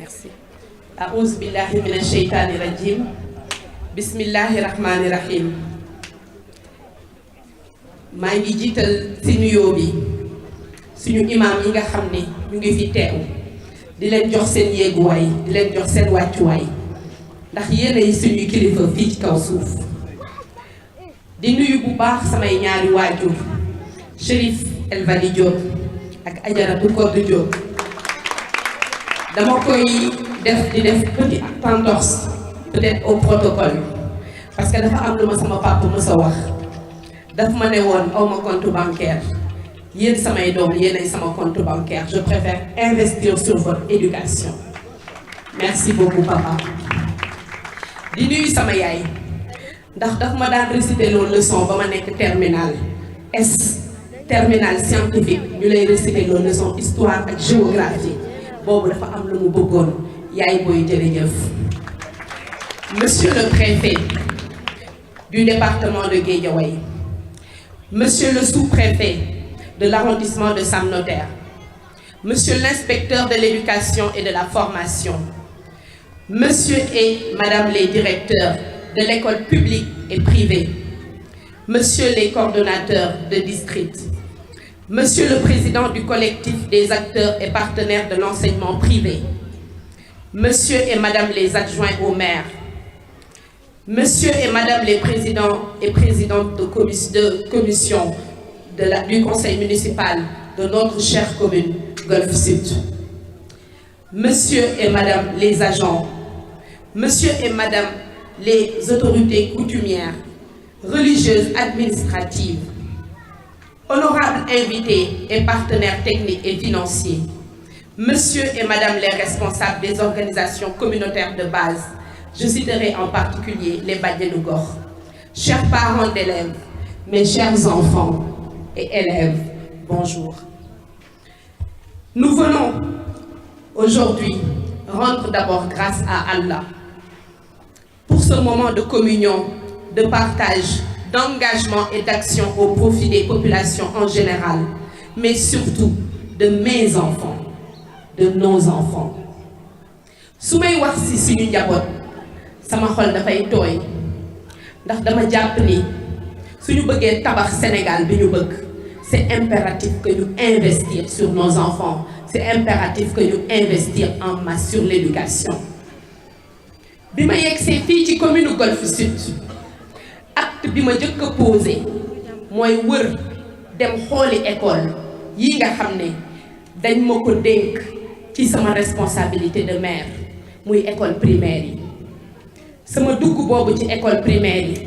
Merci. A'ouz billahi minash shaytani rajim. Bismillahi rahmani rahim. maa ngi jiital ci nuyoo bi suñu imam yi nga xam ne ñu ngi fi teew di leen jox seen yéeguwaay di leen jox seen wàccuwaay ndax yéenay suñuy kilifa fii ci kaw suuf di nuyu bu baax samay ñaari waajur Chérif El Vali Diop ak Ajaratu Codé Diop dama koy def petit entorse peut-être au protocole parce que dafa am lu ma sama papa mës a wax daf ma ne woon awma compte bancaire yéen samay doom yéenay sama compte bancaire je préfère investir sur votre éducation merci beaucoup papa. di nuyu sama yaay ndax daf ma daan réciter loolu leçon ba ma nekk terminale terminale scientifique ñu lay réciter loolu leçon histoire ak géographie boobu dafa am lu mu bëggoon yaay booy jërëjëf. Monsieur le préfet du département de Guédiawaye, Monsieur le sous-préfet de l'arrondissement de Sam Notaire, Monsieur l'inspecteur de l'éducation et de la formation, Monsieur et Madame les directeurs de l'école publique et privée, Monsieur les coordonnateurs de district, Monsieur le président du collectif des acteurs et partenaires de l'enseignement privé, Monsieur et Madame les adjoints au maire, Monsieur et Madame les présidents et présidentes de commission du conseil municipal de notre chère commune Golf Sud, Monsieur et Madame les agents, Monsieur et Madame les autorités coutumières, religieuses, administratives, honorables invités et partenaires techniques et financiers, Monsieur et Madame les responsables des organisations communautaires de base, je citerai en particulier les Badianou Gox, chers parents d'élèves, mes chers enfants et élèves, bonjour. Nous venons aujourd'hui rendre d'abord grâce à Allah pour ce moment de communion, de partage, d'engagement et d'action au profit des populations en général, mais surtout de mes enfants, de nos enfants. su may wax ci suñu njaboot sama xol dafay tooy ndax dama jàpp ni suñu bëggee tabax Sénégal bi ñu bëgg c'est impératif que ñu investir sur nos enfants, c'est impératif que ñu investir en masse sur l'éducation. bi ma yegsee fii ci commune Golf Sud acte bi ma njëkk a posé mooy wër dem xooli école yi nga xam ne dañ ma ko dénk ci sama responsabilité de maire muy école primaire yi sama dugg boobu ci école primaire yi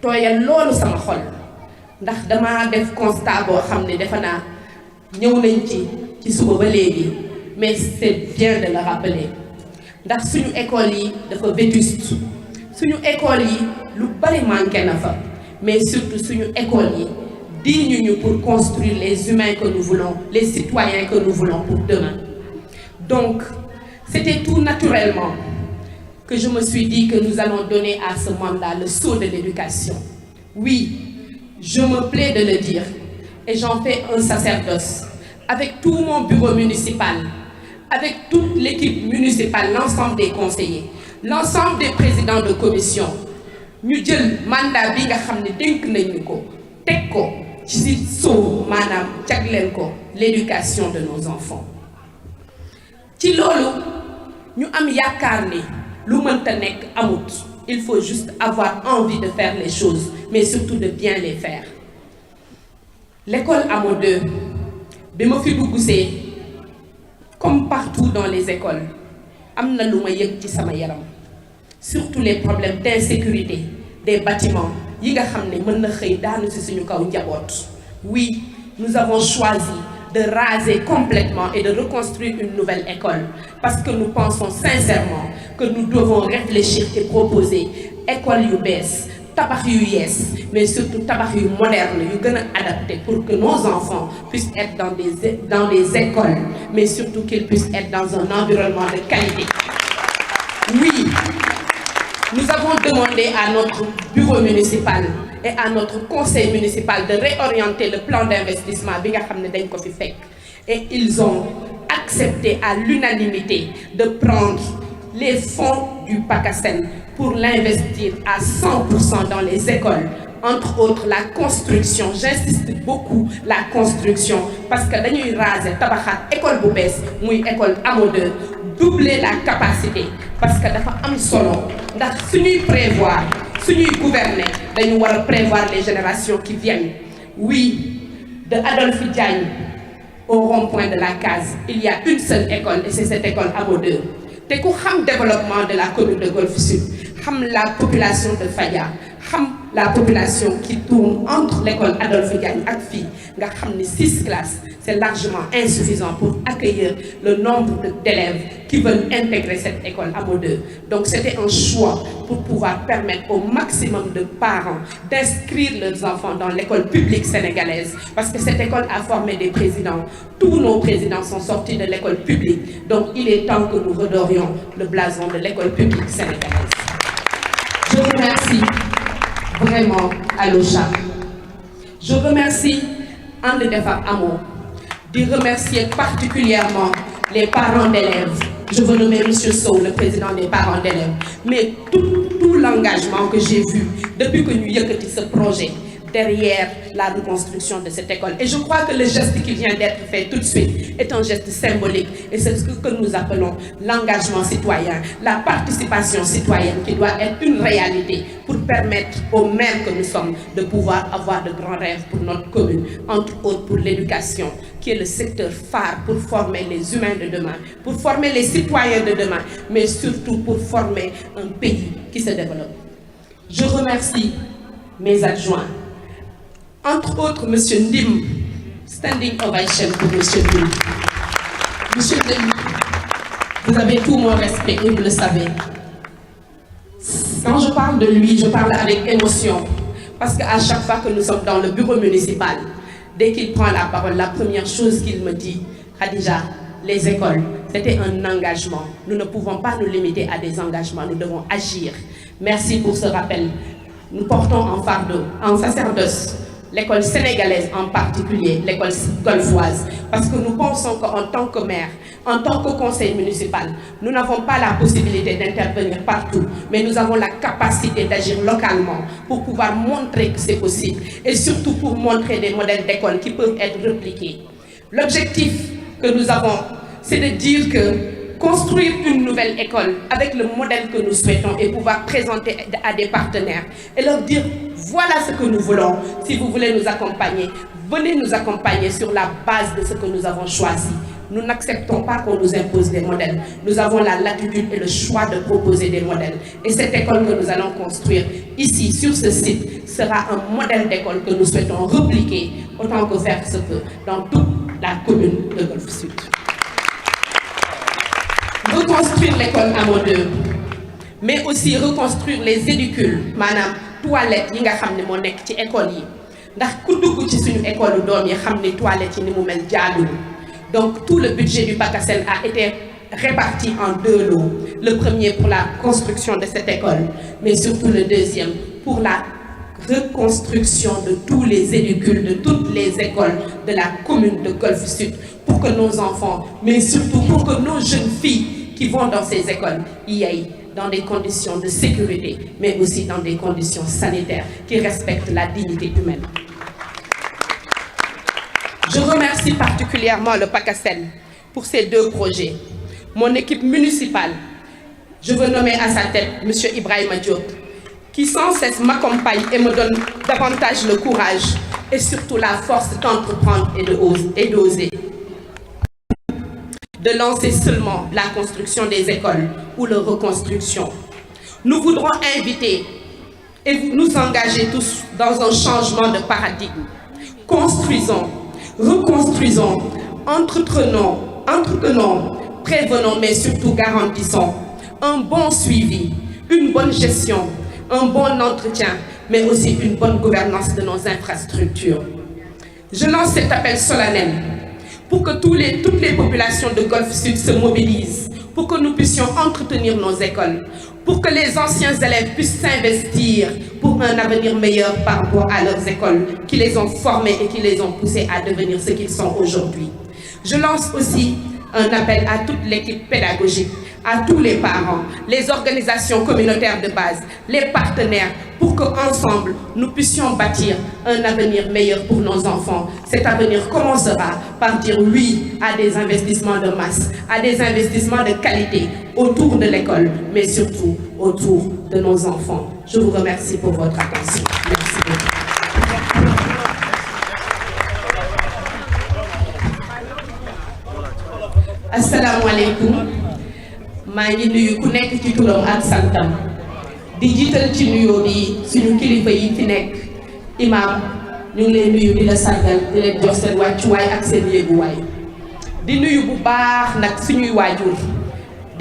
tooyal loolu sama xol ndax dama def constat boo xam ne defe naa ñëw nañ ci suba ba léegi mais c'est bien de le rappeler ndax suñu école yi dafa vétuste suñu école yi lu bari manqué na fa mais surtout suñu école yi digne ñu pour construire les humains que nous voulons, les citoyens que nous voulons pour demain. Donc c'était tout naturellement que je me suis dit que nous allons donner à ce mandat le sceau de l'éducation. Oui, je me plais de le dire et j'en fais un sacerdoce avec tout mon bureau municipal, avec toute l'équipe municipale, l'ensemble des conseillers, l'ensemble des présidents de commission. ñu jël mandat bi nga xam ne dénk nañu ko teg ko ci sceau maanaam jagleel ko l'éducation de nos enfants. ci loolu ñu am yaakaar ni lu mënta nekk amut, il faut juste avoir envie de faire les choses mais surtout de bien les faire. L'école Hamo 2 bi ma fi duggsee comme partout dans les écoles am na lu ma yëg ci sama yaram, surtout les problèmes d'insécurité des bâtiments yi nga xam ne mën na xëy daanu ci suñu kaw njaboot. Oui, nous avons choisi de raser complètement et de reconstruire une nouvelle école parce que nous pensons sincèrement que nous devons réfléchir et proposer école yu bees, tabax yu yees, mais surtout tabax yu moderne yu gën a adapté pour que nos enfants puissent être dans des écoles, mais surtout qu'ils puissent être dans un environnement de qualité. Oui, nous avons demandé à notre bureau municipal et à notre conseil municipal de réorienter le plan d'investissement bi nga xam ne dañ ko fi fekk et ils ont accepté à l'unanimité de prendre les fonds du PACASEN pour l'investir à 100% dans les écoles, entre autres la construction. J'insiste beaucoup la construction parce que dañuy raser tabaxaat école bu bees muy école Amo 2, doubler la capacité parce que dafa am solo ndax suñuy prévoir suñuy gouverner dañu war a prévoir les générations qui viennent. Oui, de Adolphe Diagne au rond-point de la Case, il y a une seule école et c'est cette école Amo 2. te ku xam développement de la commune de Golf Sud, xam la population de Fadia, xam la population qui tourne entre l'école Adolphe Diagne ak fii nga xam ni 6 classes c'est largement insuffisant pour accueillir le nombre d'élèves qui veulent intégrer cette école Amo 2. Donc c'était un choix pour pouvoir permettre au maximum de parents d'inscrire leurs enfants dans l'école publique sénégalaise parce que cette école a formé des présidents. Tous nos présidents sont sortis de l'école publique. Donc il est temps que nous redorions le blason de l'école publique sénégalaise. Je remercie vraiment Alocha. Je remercie And Defar Amo. De remercier particulièrement les parents d'élèves. Je veux nommer M. Sow, le président des parents d'élèves. Mais tout l'engagement que j'ai vu depuis que nous avons ce projet derrière la reconstruction de cette école. Et je crois que le geste qui vient d'être fait tout de suite est un geste symbolique. Et c'est ce que nous appelons l'engagement citoyen, la participation citoyenne qui doit être une réalité pour permettre aux maires que nous sommes de pouvoir avoir de grands rêves pour notre commune, entre autres pour l'éducation, qui est le secteur phare pour former les humains de demain, pour former les citoyens de demain, mais surtout pour former un pays qui se développe. Je remercie mes adjoints. Entre autres, M. Ndim, standing ovation pour M. Ndim. M. Ndim, vous avez tout mon respect et vous le savez. Quand je parle de lui, je parle avec émotion. Parce qu'à chaque fois que nous sommes dans le bureau municipal, dès qu'il prend la parole, la première chose qu'il me dit, Khadija, les écoles, c'était un engagement. Nous ne pouvons pas nous limiter à des engagements, nous devons agir. Merci pour ce rappel. Nous portons en fardeau, en sacerdoce, l'école sénégalaise en particulier, l'école golfoise, parce que nous pensons qu'en tant que maire, en tant que conseil municipal, nous n'avons pas la possibilité d'intervenir partout, mais nous avons la capacité d'agir localement pour pouvoir montrer que c'est possible et surtout pour montrer des modèles d'école qui peuvent être répliqués. L'objectif que nous avons, c'est de dire que construire une nouvelle école avec le modèle que nous souhaitons et pouvoir présenter à des partenaires et leur dire voilà ce que nous voulons. Si vous voulez nous accompagner, venez nous accompagner sur la base de ce que nous avons choisi. Nous n'acceptons pas qu'on nous impose des modèles. Nous avons la latitude et le choix de proposer des modèles. Et cette école que nous allons construire ici, sur ce site, sera un modèle d'école que nous souhaitons repliquer autant que faire se peut dans toute la commune de Golf Sud. Reconstruire l'école Amo 2, mais aussi reconstruire les édicules, maanaam toilettes yi nga xam ne moo nekk ci école yi ndax ku dugg ci suñu école doom yi xam ne toilettes yi ni mu mel jaaduwul. Donc tout le budget du PACASEN a été réparti en 2 lots. Le premier pour la construction de cette école, mais surtout le deuxième pour la reconstruction de tous les édicules, de toutes les écoles de la commune de Golf Sud, pour que nos enfants, mais surtout pour que nos jeunes filles qui vont dans ces écoles y aillent dans des conditions de sécurité, mais aussi dans des conditions sanitaires qui respectent la dignité humaine. Je remercie particulièrement le PACASEN pour ces 2 projets. Mon équipe municipale, je veux nommer à sa tête M. Ibrahima Diop, qui sans cesse m'accompagne et me donne davantage le courage et surtout la force d'entreprendre et d'oser. De lancer seulement la construction des écoles ou leur reconstruction. Nous voudrons inviter et nous engager tous dans un changement de paradigme. Construisons, reconstruisons, entretenons, prévenons, mais surtout garantissons un bon suivi, une bonne gestion, un bon entretien, mais aussi une bonne gouvernance de nos infrastructures. Je lance cet appel solennel pour que toutes les populations de Golf Sud se mobilisent, pour que nous puissions entretenir nos écoles, pour que les anciens élèves puissent s'investir pour un avenir meilleur par rapport à leurs écoles, qui les ont formés et qui les ont poussés à devenir ce qu'ils sont aujourd'hui. Je lance aussi un appel à toute l'équipe pédagogique, à tous les parents, les organisations communautaires de base, les partenaires, pour qu'ensemble, nous puissions bâtir un avenir meilleur pour nos enfants. Cet avenir commencera par dire oui à des investissements de masse, à des investissements de qualité autour de l'école, mais surtout autour de nos enfants. Je vous remercie pour votre attention. Merci beaucoup. Asalaamaaleykum. maa ngi nuyu ku nekk ci turam ak santam di jiital ci nuyoo bi suñu kilifa yi fi nekk imam ñu ngi leen nuyu di la sargal di leen jox seen wàccuwaay ak seen yéeguwaay di nuyu bu baax nag suñuy waajur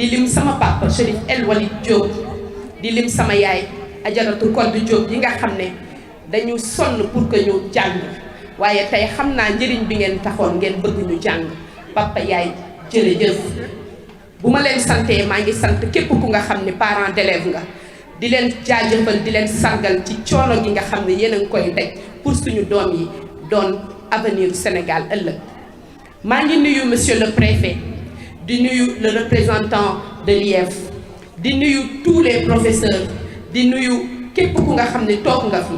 di lim sama papa Chérif El Walid Diop di lim sama yaay Ajaratu Koddu Diop yi nga xam ne dañu sonn pour que ñu jàng waaye tey xam naa njëriñ bi ngeen taxoon ngeen bëgg ñu jàng papa yaay jërëjëf bu ma leen santee maa ngi sant képp ku nga xam ne parent d'élève nga di leen jaajëfal di leen sargal ci coono gi nga xam ne yéen a ngi koy daj pour suñu doom yi doon avenir Sénégal ëllëg maa ngi nuyu monsieur le préfet di nuyu le représentant de l'IEF di nuyu tous les professeurs di nuyu képp ku nga xam ne toog nga fi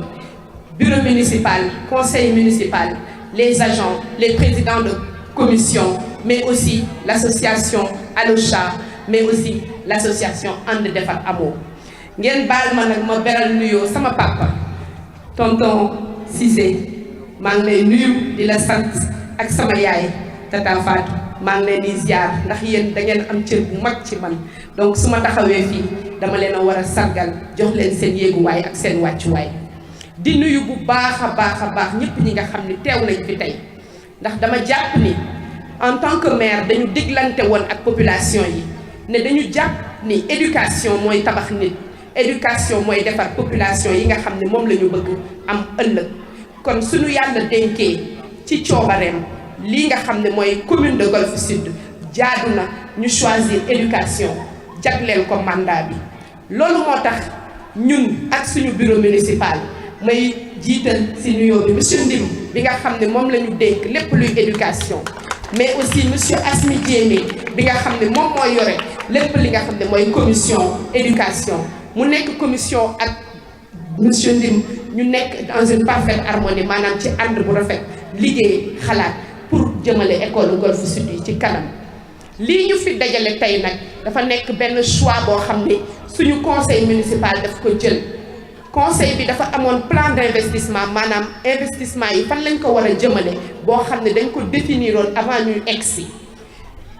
bureau municipal conseil municipal les agents les présidents de commission mais aussi l'association Alocha mais aussi l'association And Defar Amo ngeen baal ma nag ma beral nuyoo sama papa tonton Cissé maa ngi lay nuyu di la sant ak sama yaay tata Fatou maa ngi leen di ziar ndax yéen da ngeen am cër bu mag ci man donc su ma taxawee fii dama leen a war a sargal jox leen seen yéeguwaay ak seen wàccuwaay di nuyu bu baax a baax ñëpp ñi nga xam ni teew nañ fi tey ndax dama jàpp ni en tant que maire dañu diglante woon ak population yi ne dañu jàpp ni éducation mooy tabax nit éducation mooy defar population yi nga xam ne moom la ñu bëgg am ëllëg kon suñu yàlla dénkee ci coobareem lii nga xam ne mooy commune de Golf Sud jaadu na ñu choisir éducation jagleel ko mandat bi loolu moo tax ñun ak suñu bureau municipal may jiital ci nuyoo bi monsieur Ndim bi nga xam ne moom la ñu dénk lépp luy éducation mais aussi monsieur Asmi Diémé bi nga xam ne moom mooy yore lépp li nga xam ne mooy commission éducation mu nekk commission ak monsieur Ndim ñu nekk dans une parfaite harmonie maanaam ci ànd bu rafet liggéey xalaat pour jëmale école Golf Sud yi ci kanam lii ñu fi dajale tey nag dafa nekk benn choix boo xam ne suñu conseil municipal daf ko jël conseil bi dafa amoon plan d'investissement maanaam investissement yi fan lañ ko war a jëmale boo xam ne dañ ko définiroon avant ñuy egsi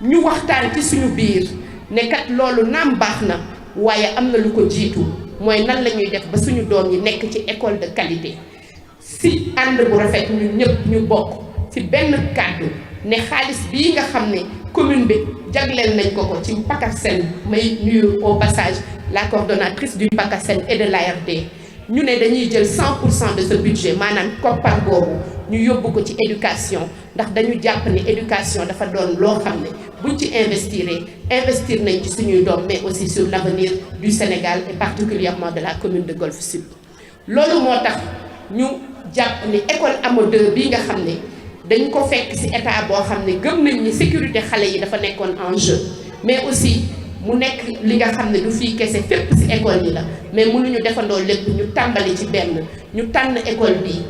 ñu waxtaan ci suñu biir ne kat loolu naam baax na waaye am na lu ko jiitu mooy nan la ñuy def ba suñu doom yi nekk ci école de qualité si ànd bu rafet ñun ñëpp ñu bokk ci benn kàddu ne xaalis bii nga xam ne commune bi jagleel nañ ko ci PACASEN may nuyu au passage la coordonnatrice du PACASEN et de l'ARD ñu ne dañuy jël 100% de ce budget maanaam koppar boobu ñu yóbbu ko ci éducation ndax dañu jàpp ne éducation dafa doon loo xam ne buñ ci investir nañ ci suñuy doom mais aussi sur l'avenir du Sénégal et particulièrement de la commune de Golf Sud loolu moo tax ñu jàpp ni école Amo 2 bii nga xam ne dañ ko fekk ci état boo xam ne gëm nañ ni sécurité xale yi dafa nekkoon en jeu mais aussi mu nekk li nga xam ne du fii kese fépp ci école yi la mais mënuñu defandoo lépp ñu tàmbali ci benn ñu tànn école bi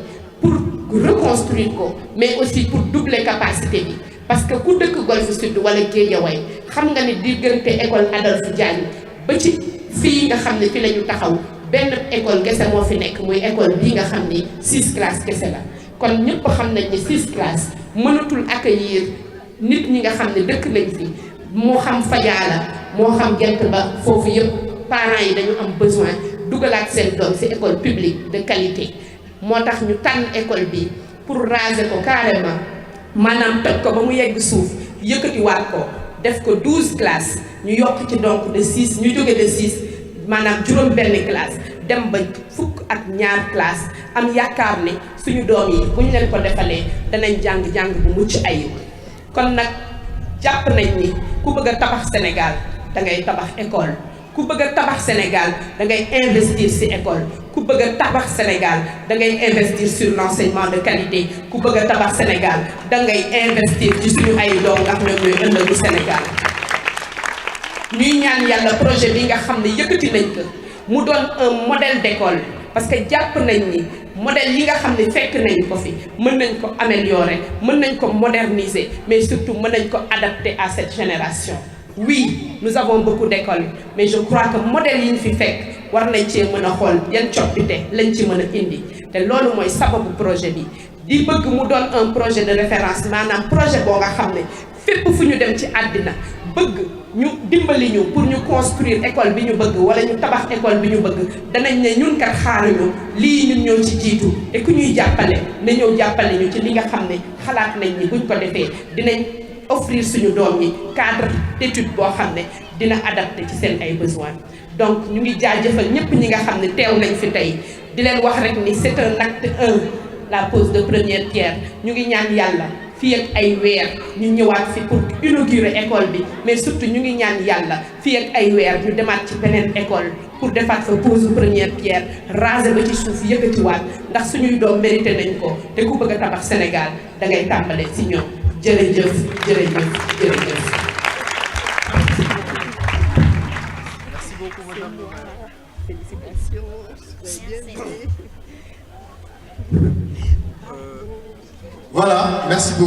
pour reconstruire ko mais aussi pour doubler capacité bi parce que ku dëkk Golf Sud wala Guédiawaye xam nga ni diggante école Adolphe Diagne ba ci fii nga xam ne fi la ñu taxaw benn école kese moo fi nekk muy école bii nga xam ni 6 classes kese la kon ñëpp xam nañ ni 6 classes mënatul accueillir nit ñi nga xam ne dëkk nañ fi moo xam Fadiala moo xam Gent Ba foofu yëpp parents yi dañu am besoin dugalaat seen doom ci école publique de qualité moo tax ñu tànn école bi pour raser ko carrément maanaam toj ko ba mu yegg suuf yëkkatiwaat ko def ko 12 classes ñu yokk ci donc de 6 ñu jóge de 6 maanaam juróom benn classe dem ba fukk ak ñaar classe am yaakaar ne suñu doom yi bu ñu leen ko defalee danañ jàng bu mucc ayib kon nag jàpp nañ ni ku bëgg a tabax Sénégal da ngay tabax école ku bëgg a tabax Sénégal da ngay investir ci école ku bëgg a tabax Sénégal da ngay investir sur l'enseignement de qualité ku bëgg a tabax Sénégal da ngay investir ci suñu ay doom ndax ñoom ñooy ëllëgu Sénégal. ñuy ñaan yàlla projet bi nga xam ne yëkkati nañ ko mu doon un modèle d'école parce que jàpp nañ ni modèle yi nga xam ne fekk nañ ko fi mën nañ ko améliorer mën nañ ko moderniser mais surtout mën nañ ko adapter à cette génération. Oui, nous avons beaucoup d'écoles mais je crois que modèle yi ñu fi fekk war nañ cee mën a xool yan coppite lañ ci mën a indi te loolu mooy sababu projet bi di bëgg mu doon un projet de référence maanaam projet boo nga xam ne fépp fu ñu dem ci àddina bëgg ñu dimbali ñu pour ñu construire école bi ñu bëgg wala ñu tabax école bi ñu bëgg danañ ne ñun kat xaaruñu lii ñun ñoo ci jiitu te ku ñuy jàppale na ñëw jàppale ñu ci li nga xam ne xalaat nañ ni buñ ko defee dinañ offrir suñu doom yi cadre d'étude boo xam ne dina adapté ci seen ay besoins. Donc ñu ngi jaajëfal ñëpp ñi nga xam ne teew nañ fi tey di leen wax rek ni c'est un acte 1 la pose de première pierre ñu ngi ñaan yàlla fii ak ay weer ñu ñëwaat fi pour inaugurer école bi mais surtout ñu ngi ñaan yàlla fii ak ay weer ñu demaat ci beneen école pour defaat fa pose de première pierre raser ba ci suuf yëkkatiwaat ndax suñuy doom mérité nañ ko te ku bëgg a tabax Sénégal da ngay tàmbale ci ñoom jërëjëf jërëjëf jërëjëf. Merci beaucoup madame. Félicitations. Voilà, merci beaucoup.